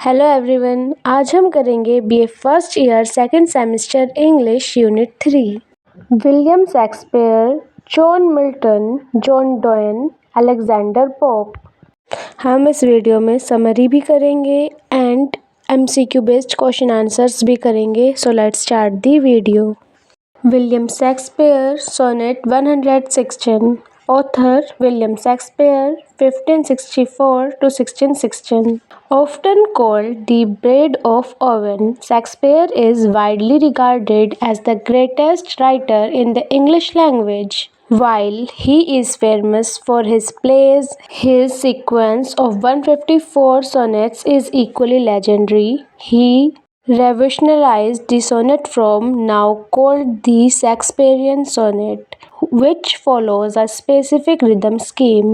Hello everyone, आज हम करेंगे BA first year second semester English unit 3। William Shakespeare, John Milton, John Donne, Alexander pope. हम इस video में समरी भी करेंगे and MCQ based question answers भी करेंगे। So let's start the video. William Shakespeare, Sonnet 116. Author William Shakespeare, 1564 to 1616. Often called the Bard of Avon, Shakespeare is widely regarded as the greatest writer in the English language. While he is famous for his plays, his sequence of 154 sonnets is equally legendary. He revolutionized the sonnet form, now called the Shakespearean sonnet, which follows a specific rhythm scheme.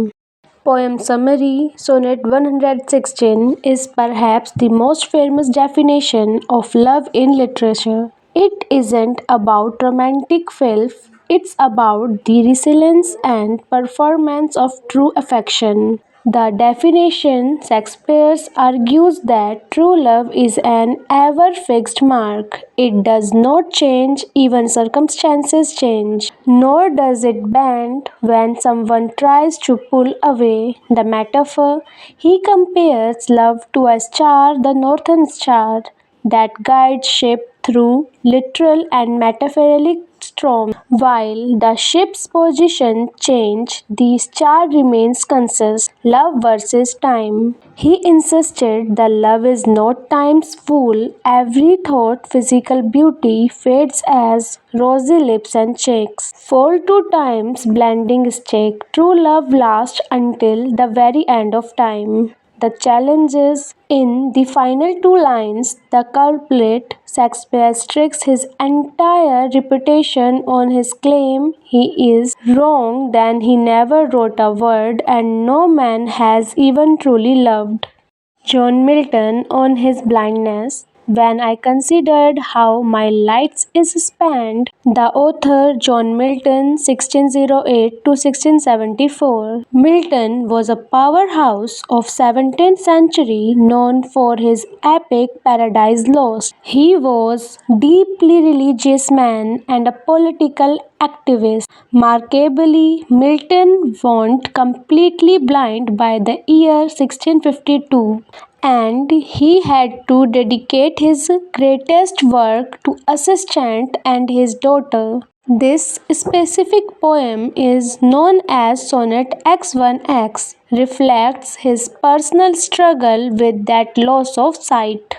Poem summary. Sonnet 116 is perhaps the most famous definition of love in literature. It isn't about romantic filth, it's about the resilience and performance of true affection. The definition. Shakespeare argues that true love is an ever-fixed mark. It does not change even circumstances change, nor does it bend when someone tries to pull away. The metaphor. He compares love to a star, the northern star, that guides ship through literal and metaphorical storms. While the ship's position changes, the star remains consistent. Love versus time. He insisted that love is not time's fool. Every thought, physical beauty fades as rosy lips and cheeks fall to time's blending stick. True love lasts until the very end of time. The challenges. In the final two lines, the couplet, Shakespeare stakes his entire reputation on his claim he is wrong, then he never wrote a word, and no man has even truly loved. John Milton on his blindness. When I considered how my light is spent, the author John Milton, 1608 to 1674. Milton was a powerhouse of 17th century, known for his epic Paradise Lost. He was deeply religious man and a political activist. Markably, Milton went completely blind by the year 1652, and he had to dedicate his greatest work to assistant and his daughter. This specific poem is known as Sonnet X1X, reflects his personal struggle with that loss of sight.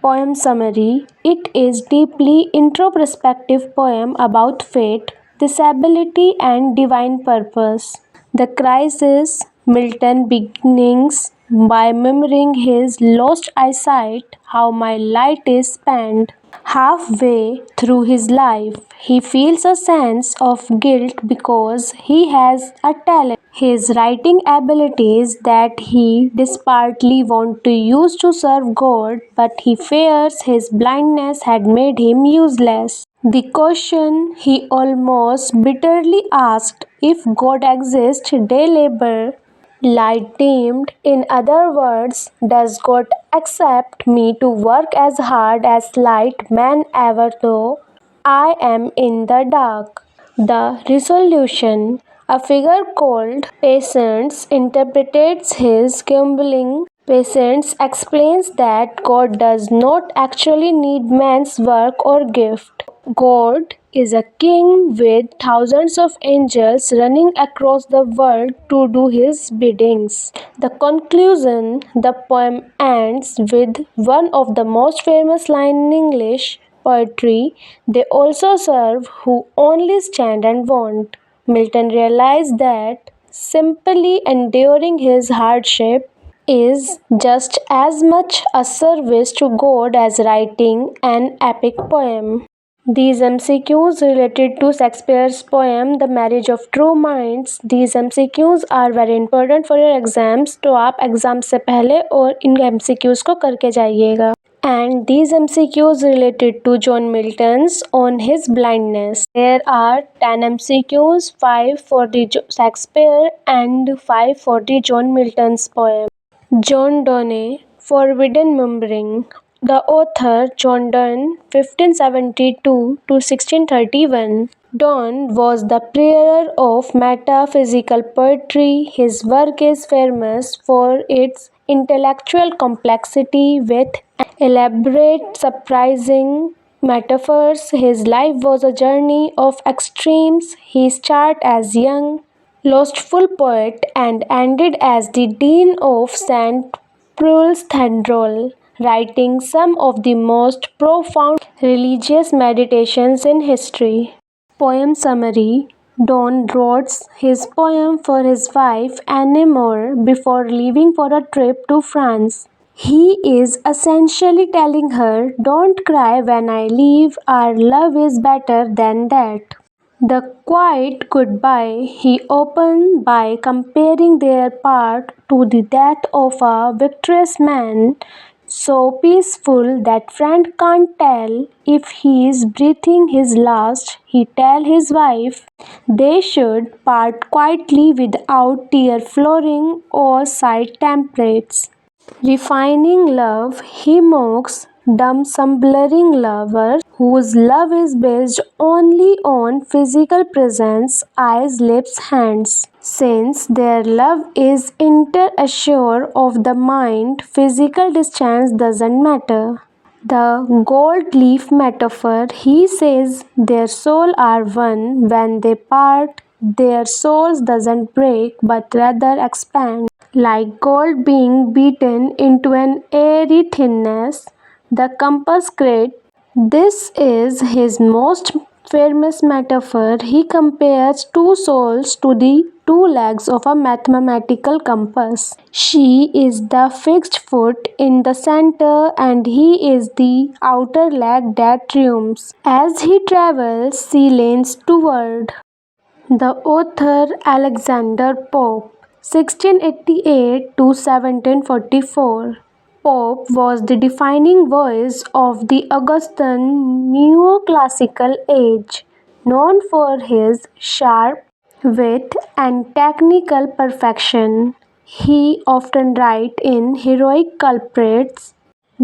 Poem summary. It is deeply introspective poem about fate, disability and divine purpose. The crisis. Milton begins by murmuring his lost eyesight, how my light is spent. Halfway through his life, he feels a sense of guilt because he has a talent, his writing abilities that he desperately wants to use to serve God, but he fears his blindness had made him useless. The question he almost bitterly asked, if God exists, day labor, light dimmed. In other words, does God accept me to work as hard as light man ever though I am in the dark? The resolution. A figure called Patience interprets his grumbling. Patience explains that God does not actually need man's work or gift. God is a king with thousands of angels running across the world to do his biddings. The conclusion. The poem ends with one of the most famous lines in English poetry, they also serve who only stand and want. Milton realized that simply enduring his hardship is just as much a service to God as writing an epic poem. These MCQs related to Shakespeare's poem The Marriage of True Minds. These MCQs are very important for your exams. तो आप exam से पहले और इन MCQs को करके जाइएगा. And these MCQs related to John Milton's on his blindness. There are 10 MCQs, 5 for the Shakespeare and 5 for the John Milton's poem. John Donne, Forbidden Murmuring. The author, John Donne, 1572 to 1631. Donne was the preacher of metaphysical poetry. His work is famous for its intellectual complexity with elaborate, surprising metaphors. His life was a journey of extremes. He started as young, lustful poet and ended as the Dean of St. Paul's Cathedral, writing some of the most profound religious meditations in history. Poem summary. Donne wrote his poem for his wife Anne Moore before leaving for a trip to France. He is essentially telling her, "Don't cry when I leave, our love is better than that." The quiet goodbye. He opened by comparing their part to the death of a victorious man, so peaceful that friend can't tell if he is breathing his last. He tell his wife they should part quietly without tear flowing or side templates. Refining love, he mocks dumb slumbering lovers whose love is based only on physical presence, eyes, lips, hands. Since their love is interassured of the mind, physical distance doesn't matter. The gold leaf metaphor, he says their souls are one. When they part, their souls doesn't break but rather expand. Like gold being beaten into an airy thinness, the compass grid. This is his most famous metaphor. He compares two souls to the two legs of a mathematical compass. She is the fixed foot in the center, and he is the outer leg that triumphs. As he travels, she leans toward. The author Alexander Pope, 1688 to 1744. Pope was the defining voice of the Augustan neoclassical age, known for his sharp wit and technical perfection. He often wrote in heroic couplets.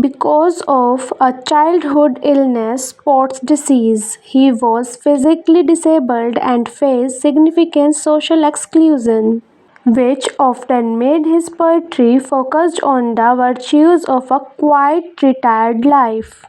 Because of a childhood illness, Pott's disease, he was physically disabled and faced significant social exclusion, which often made his poetry focused on the virtues of a quiet, retired life.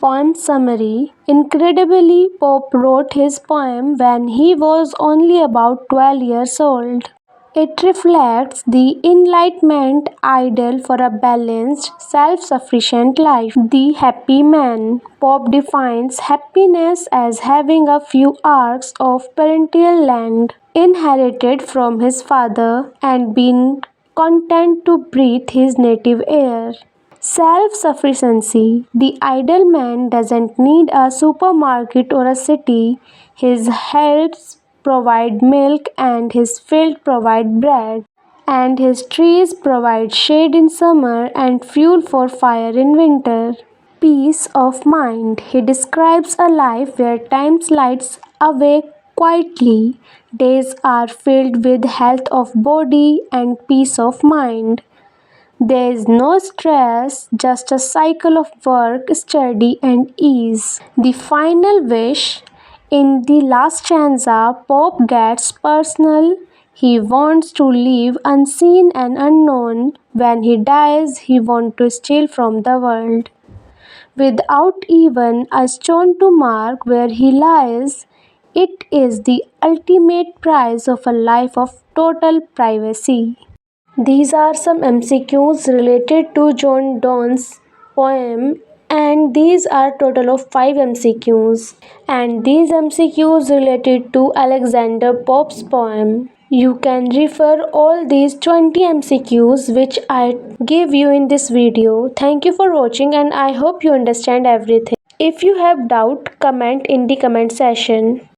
Poem summary. Incredibly, Pope wrote his poem when he was only about 12 years old. It reflects the Enlightenment ideal for a balanced, self-sufficient life. The happy man. Pope defines happiness as having a few acres of parental land inherited from his father and being content to breathe his native air. Self-sufficiency. The ideal man doesn't need a supermarket or a city. His herds provide milk and his field provide bread. And his trees provide shade in summer and fuel for fire in winter. Peace of mind. He describes a life where time slides away quietly. Days are filled with health of body and peace of mind. There is no stress, just a cycle of work, study, and ease. The final wish. In the last stanza, Pope gets personal. He wants to live unseen and unknown. When he dies, he wants to steal from the world. Without even a stone to mark where he lies, it is the ultimate prize of a life of total privacy. These are some MCQs related to John Donne's poem, and these are total of 5 MCQs, and these MCQs related to Alexander Pope's poem. You can refer all these 20 MCQs which I gave you in this video. Thank you for watching and I hope you understand everything. If you have doubt, comment in the comment section.